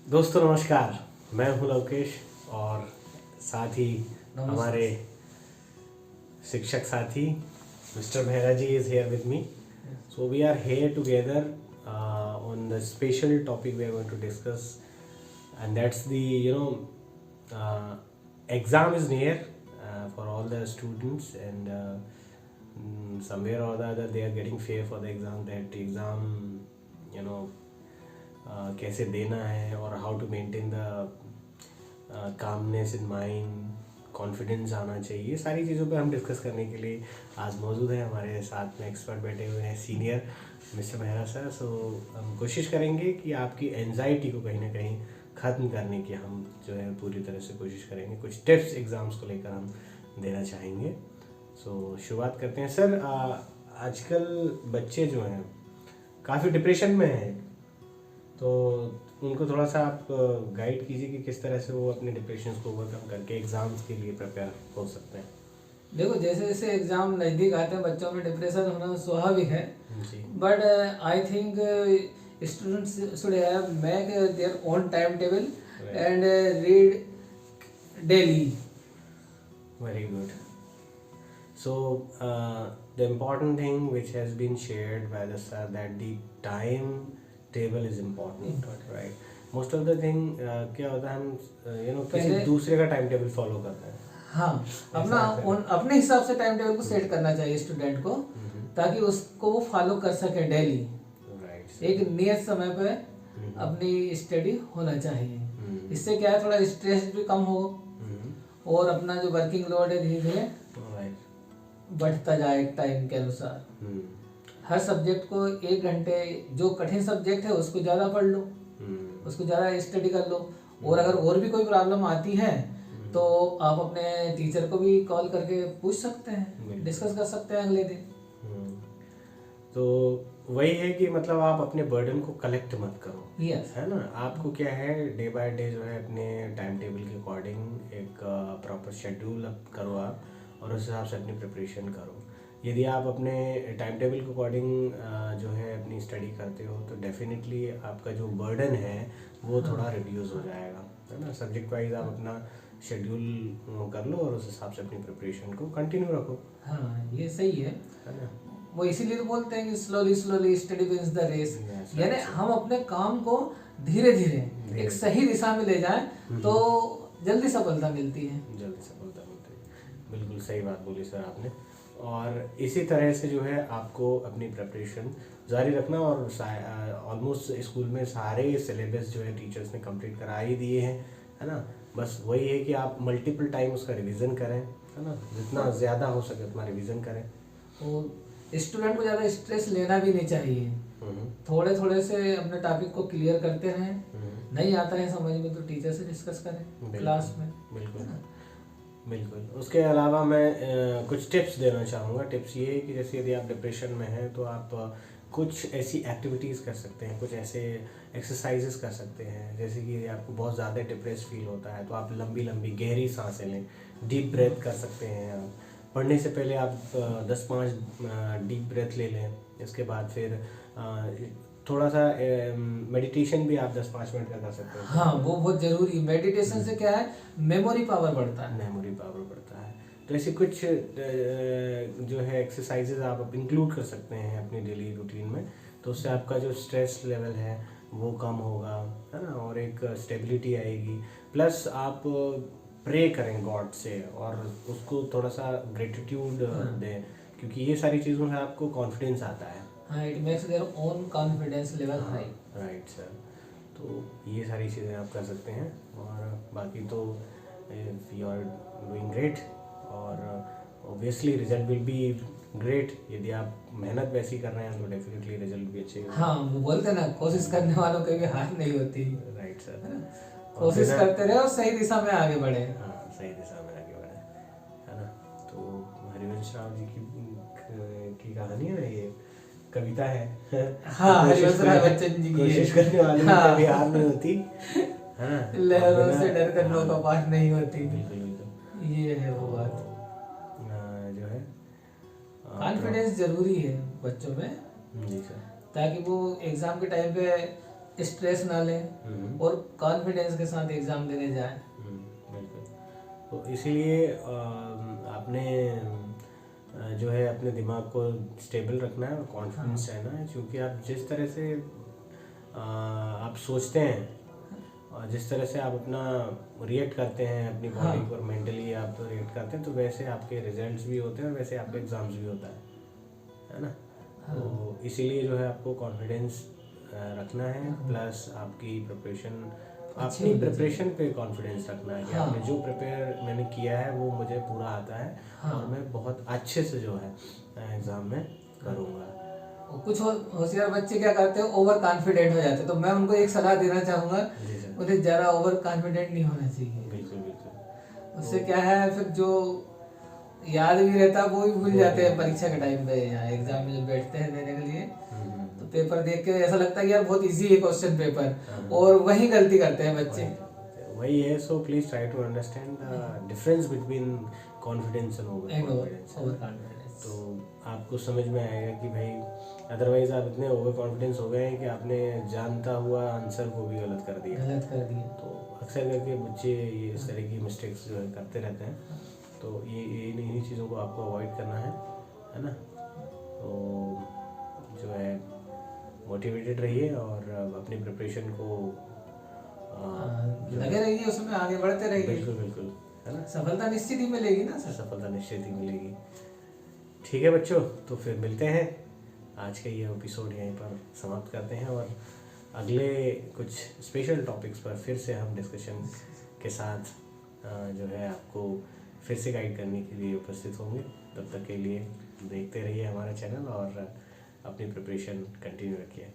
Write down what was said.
दोस्तों नमस्कार, मैं हूं लवकेश और साथ ही हमारे शिक्षक साथी mister Mehra ji is here with me. So we are here together on the special topic we are going to discuss, and that's the exam is near for all the students, and somewhere or the other they are getting fear for the exam, that exam कैसे देना है और how to maintain the calmness in mind, confidence आना चाहिए. सारी चीज़ों पे हम डिस्कस करने के लिए आज मौजूद हैं. हमारे साथ में एक्सपर्ट बैठे हुए हैं, सीनियर मिस्टर मेहरा सर. सो हम कोशिश करेंगे कि आपकी एंजाइटी को कहीं ना कहीं ख़त्म करने की हम जो है पूरी तरह से कोशिश करेंगे. कुछ टिप्स एग्ज़ाम्स को लेकर हम देना चाहेंगे. सो शुरुआत करते हैं. सर आजकल बच्चे जो हैं काफ़ी डिप्रेशन में हैं, तो उनको थोड़ा सा आप गाइड कीजिए कि किस तरह से वो अपने डिप्रेशन को ओवरकम करके एग्ज़ाम्स के लिए प्रिपेयर हो सकते हैं. देखो, जैसे जैसे एग्जाम नज़दीक आते हैं बच्चों में डिप्रेशन होना स्वाभाविक है. But I think students should have make their own time table and read daily. Very good. So the important thing which has been shared by the sir, that the time table is important, right? Most of the thing क्या होता है, हम किसी दूसरे का time table follow करते हैं. हाँ, अपने हिसाब से टाइम टेबल को सेट करना चाहिए स्टूडेंट को, ताकि उसको वो फॉलो कर सके डेली. एक नियत समय पे अपनी स्टडी होना चाहिए. इससे क्या है, थोड़ा स्ट्रेस भी कम हो और अपना जो वर्किंग लोड है धीरे धीरे बढ़ता जाए टाइम के अनुसार. हर सब्जेक्ट को 1 घंटे, जो कठिन सब्जेक्ट है उसको ज़्यादा पढ़ लो, उसको ज़्यादा स्टडी कर लो. और अगर और भी कोई प्रॉब्लम आती है तो आप अपने टीचर को भी कॉल करके पूछ सकते हैं, डिस्कस कर सकते हैं अगले दिन. तो वही है कि मतलब आप अपने बर्डन को कलेक्ट मत करो. यस, है ना. आपको क्या है, डे बाय डे जो है अपने टाइम टेबल के अकॉर्डिंग एक प्रॉपर शेड्यूल करो आप, और उस हिसाब से अपनी प्रिपरेशन करो. यदि आप अपने टाइम टेबल के अकॉर्डिंग जो है अपनी स्टडी करते हो तो डेफिनेटली आपका जो बर्डन है वो थोड़ा रिड्यूस हो जाएगा, है ना. सब्जेक्ट वाइज आप अपना शेड्यूल कर लो और उस हिसाब से अपनी प्रिपरेशन को कंटिन्यू रखो. हाँ, ये सही है ना. वो इसीलिए तो बोलते हैं कि slowly slowly steady wins the race. यानी हम अपने काम को धीरे धीरे एक सही दिशा में ले जाएं तो जल्दी सफलता मिलती है. जल्दी सफलता मिलती है. बिल्कुल सही बात बोली सर आपने. और इसी तरह से जो है आपको अपनी प्रिपरेशन जारी रखना. और ऑलमोस्ट स्कूल में सारे सिलेबस जो है टीचर्स ने कंप्लीट करा ही दिए हैं, है ना. बस वही है कि आप मल्टीपल टाइम उसका रिवीजन करें, है ना. जितना ज़्यादा हो सके उतना रिवीजन करें. और स्टूडेंट को ज़्यादा स्ट्रेस लेना भी नहीं चाहिए. थोड़े थोड़े से अपने टॉपिक को क्लियर करते रहें. नहीं आता है समझ में तो टीचर से डिस्कस करें क्लास में. बिल्कुल. उसके अलावा मैं कुछ टिप्स देना चाहूँगा. टिप्स ये है कि जैसे यदि आप डिप्रेशन में हैं तो आप कुछ ऐसी एक्टिविटीज़ कर सकते हैं, कुछ ऐसे एक्सरसाइजेस कर सकते हैं. जैसे कि यदि आपको बहुत ज़्यादा डिप्रेस फील होता है तो आप लंबी लंबी गहरी सांसें लें, डीप ब्रेथ कर सकते हैं. आप पढ़ने से पहले आप 10-5 डीप ब्रेथ ले लें. इसके बाद फिर थोड़ा सा मेडिटेशन भी आप 10-5 मिनट का कर सकते हैं. हाँ, वो बहुत ज़रूरी है. मेडिटेशन से क्या है, मेमोरी पावर बढ़ता है. मेमोरी पावर बढ़ता है. तो ऐसे कुछ जो है एक्सरसाइजेज आप इंक्लूड कर सकते हैं अपनी डेली रूटीन में. तो उससे आपका जो स्ट्रेस लेवल है वो कम होगा, है ना. और एक स्टेबिलिटी आएगी. प्लस आप प्रे करें गॉड से और उसको थोड़ा सा ग्रेटिट्यूड दें, क्योंकि ये सारी चीज़ों से आपको कॉन्फिडेंस आता है. हाँ, it makes their own confidence level high. Right sir. तो ये सारी चीज़ें आप कर सकते हैं. और बाकी तो यू आर डूइंग ग्रेट, और obviously result will be great. यदि आप मेहनत वैसी कर रहे हैं तो डेफिनेटली रिजल्ट भी अच्छे. हाँ, वो बोलते हैं ना, कोशिश करने वालों की भी हार नहीं होती. Right sir. कोशिश करते रहे और सही दिशा में आगे बढ़े. हाँ, सही दिशा में आगे बढ़े, है ना. तो हरिवंश राव जी की कहानी है, ये कविता है. हाँ, हरिवंश राय बच्चन जी की. कोशिश करने वाले में कभी हार नहीं होती, है ना. लहरों से डर कर नौका पार नहीं होती. बिल्कुल. ये है वो बात. जो है कॉन्फिडेंस जरूरी है बच्चों में, जी सर. ताकि वो एग्जाम के टाइम पे स्ट्रेस ना लें और कॉन्फिडेंस के साथ एग्ज़ाम देने जाएं। बिल्कुल। तो इसीलिए आपने जो है अपने दिमाग को स्टेबल रखना है और कॉन्फिडेंस रहना है, क्योंकि आप जिस तरह से आप सोचते हैं और जिस तरह से आप अपना रिएक्ट करते हैं अपनी बॉडी को, और मेंटली आप रिएक्ट करते हैं, तो वैसे आपके रिजल्ट्स भी होते हैं और वैसे आपके एग्ज़ाम्स भी होता है ना। तो इसीलिए जो है आपको कॉन्फिडेंस रखना है, प्लस आपकी प्रिपरेशन, अपनी प्रिपरेशन पे कॉन्फिडेंस रखना है कि आपने जो प्रिपेयर मैंने किया है वो मुझे पूरा आता है और मैं बहुत अच्छे से जो है एग्ज़ाम में करूँगा। कुछ होशियार बच्चे क्या करते हैं, ओवर कॉन्फिडेंट हो जाते हैं, तो मैं उनको एक सलाह देना चाहूँगा, उन्हें ज़्यादा ओवर कॉन्फिडेंट नहीं होना चाहिए। बिल्कुल बिल्कुल। उससे क्या है, फिर जो याद भी रहता है वो भी भूल जाते हैं परीक्षा के टाइम पे, या एग्जाम में जब बैठते हैं देने के लिए, तो पेपर देख के ऐसा लगता है कि यार बहुत इजी है क्वेश्चन पेपर, और वही गलती करते हैं बच्चे। वही है। So please try to understand the difference between confidence and over confidence. तो आपको समझ में आएगा कि भाई अदरवाइज आप इतने ओवर कॉन्फिडेंस हो गए हैं कि आपने जानता हुआ आंसर को भी गलत कर दिया। तो अक्सर करके बच्चे ये इस तरह की मिस्टेक्स जो है करते रहते हैं। तो ये इन्हीं चीज़ों को आपको अवॉइड करना है ना। तो जो है मोटिवेटेड रहिए और अपनी प्रिपरेशन को लगे रहिए, उसमें आगे बढ़ते रहिए। बिल्कुल बिल्कुल, है ना। सफलता निश्चित ही मिलेगी ना सर। सफलता निश्चित ही मिलेगी। ठीक है बच्चों, तो फिर मिलते हैं। आज का ये एपिसोड यहीं पर समाप्त करते हैं और अगले कुछ स्पेशल टॉपिक्स पर फिर से हम डिस्कशन के साथ जो है आपको फिर से गाइड करने के लिए उपस्थित होंगे। तब तक के लिए देखते रहिए हमारा चैनल और अपनी प्रिपरेशन कंटिन्यू रखिए।